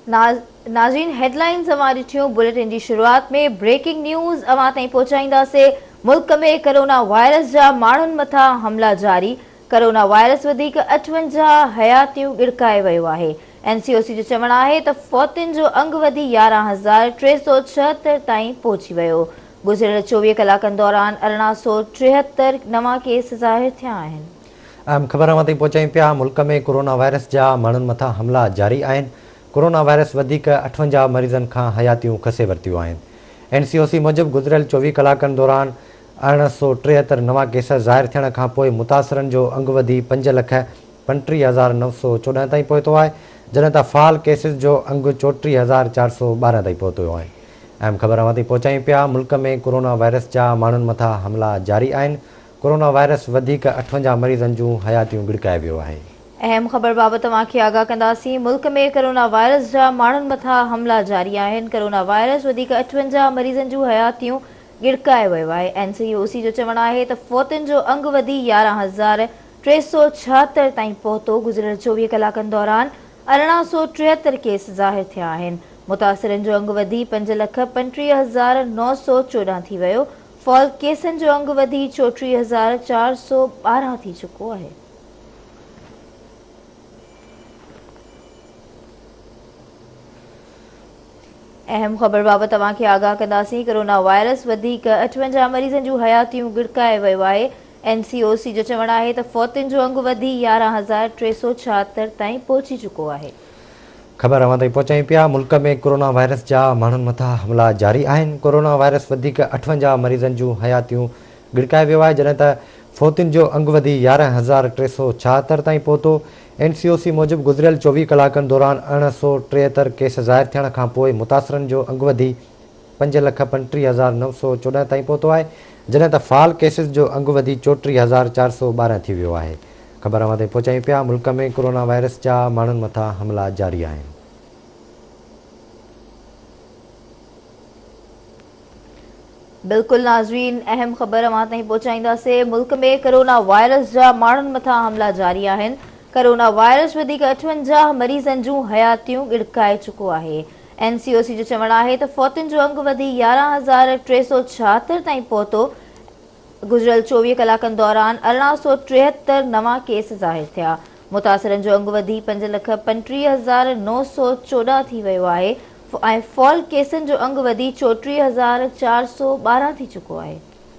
नाज़रीन हेडलाइंस अवां ॾिठियूं। बुलेटिन की शुरुआत में ब्रेकिंग न्यूज़ अवां ताईं पहुचाईंदासीं। मुल्क में कोरोना वायरस जा माण्हुनि मथां हमला जारी। कोरोना वायरस वधीक 58 हयातियूं गिड़काए वियो आहे। एनसीओसी जो चवणु आहे त फौतियुनि जो अंग वधी 11,376 ताईं पहुची वियो। गुज़िरियल 24 कलाकनि दौरान 1873 नवां केस ज़ाहिर थिया आहिनि। अहम ख़बर ताईं पहुचायूं पिया। मुल्क में कोरोना वायरस जा माण्हुनि मथां हमला जारी आहिनि। कोरोना वायरस वधीक 58 मरीज़नि खां हयातियूं खसे वरितियूं आहिनि। एनसीओसी मूजिबि गुज़िरियल 24 कलाकनि दौरान 1873 नवां केस ज़ाहिर थियण खां पोइ मुतासिरनि जो अंग वधी 5,35,914 ताईं पहुतो आहे, जॾहिं त फ़ाल केसिस जो अंग 34,412 ताईं पहुतो आहे। अहम ख़बर ताईं पहुचायूं पिया। मुल्क में कोरोना वायरस जा माण्हुनि मथां हमला जारी आहिनि। कोरोना वायरस वधीक 58 मरीज़नि जूं हयातियूं गिड़काए वियो आहे। अहम ख़बर बाबति तव्हांखे आगाह कंदासीं। मुल्क में कोरोना वायरस जा माण्हुनि मथां हमला जारी आहिनि। कोरोना वायरस वधीक 58 मरीज़नि जूं हयातियूं गिड़काए वियो आहे। एनसीओसी जो चवणु आहे त फौतियुनि जो अंग वधी 11,376 ताईं पहुतो। गुज़िरियल 24 कलाकनि दौरान 1873 केस ज़ाहिर थिया आहिनि। मुतासिरनि जो अंग वधी 5,35,914 थी वियो। फॉल केसनि जो अंग वधी 34,412 थी चुको आहे। अहम ख़बर बाबति तव्हांखे आगाह कंदासीं। कोरोना वायरस वधीक 58 मरीज़नि जूं हयातियूं गिड़काए वियो आहे। एनसीओसी जो चवणु आहे त फौतियुनि जो अंग वधी 11,376 ताईं पहुची चुको आहे। ख़बर अवां ताईं पहुचायूं पिया। मुल्क में कोरोना वायरस जा माण्हुनि मथां हमला जारी आहिनि। कोरोना वायरस वधीक 58 मरीज़नि जूं हयातियूं गिड़काए वियो आहे, जॾहिं त फौतियुनि जो अंग वधी 11,376 ताईं पहुतो। एनसीओसी मूजिबि गुज़िरियल 24 कलाकनि दौरान 1873 केस ज़ाहिर थियण खां पोइ मुतासिरनि जो अंग वधी 5,35,914 ताईं पहुतो आहे, जॾहिं त फ़ाल केसिस जो अंग वधी 34,412 थी वियो आहे। ख़बर अवां ताईं पहुचायूं पिया। मुल्क में कोरोना वायरस जा माण्हुनि मथां हमला जारी आहिनि। बिल्कुलु नाज़रीन, अहम ख़बर अवां ताईं पहुचाईंदासीं। मुल्क में कोरोना वायरस जा माण्हुनि मथां हमला जारी आहिनि। कोरोना वायरस वधीक 58 मरीज़नि जूं हयातियूं गिड़काए चुको आहे। एनसीओसी जो चवणु आहे त फौतियुनि जो अंग वधी 11,376 ताईं पहुतो। गुज़िरियल 24 कलाकनि दौरान 1873 नवां केस ज़ाहिर थिया। मुतासिरनि जो अंग वधी 5,35,914 थी वियो आहे ऐं फॉल केसनि जो अंग वधी 34,412 थी चुको आहे।